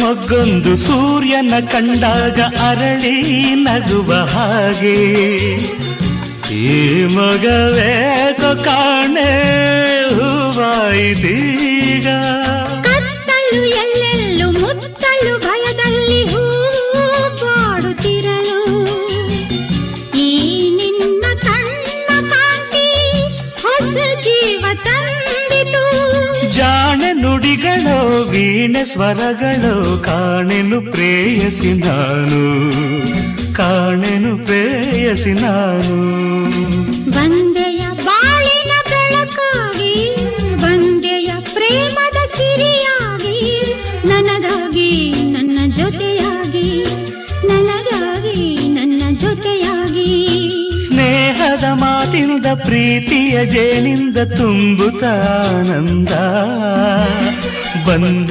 ಮೊಗ್ಗೊಂದು ಸೂರ್ಯನ ಕಂಡಾಗ ಅರಳಿ ನಗುವ ಹಾಗೆ ಈ ಮಗವೇಕೋ ಕಾಣೆ ಹೂವಾಯಿದೀಗ. ಕತ್ತಲು ಎಲ್ಲೆಲ್ಲೂ ಮುತ್ತಲು ಭಯದಲ್ಲಿ ಹೂ ಬಾಡುತ್ತಿರಲು ಈ ನಿನ್ನ ಕಣ್ಣ ಕಾಂತಿ ಹೊಸ ಜೀವ ತಂದಿತು. ಜಾಣೆ ನುಡಿಗಳೋ ವೀಣೆ ಸ್ವರಗಳೋ ಕಾಣೆನು ಪ್ರೇಯಸಿ ನಾನು, ಕಾಣೆನು ಪ್ರೇಯಸಿ ನಾನು. ಬಂದೆಯ ಬಾಳಿನ ಬೆಳಕಾಗಿ ಬಂದೆಯ ಪ್ರೇಮದ ಸಿರಿಯಾಗಿ ನನಗಾಗಿ ನನ್ನ ಜೊತೆಯಾಗಿ ನನಗಾಗಿ ನನ್ನ ಜೊತೆಯಾಗಿ. ಸ್ನೇಹದ ಮಾತಿನಿಂದ ಪ್ರೀತಿಯ ಜೇನಿಂದ ತುಂಬುತ್ತ ಆನಂದ ಬಂದ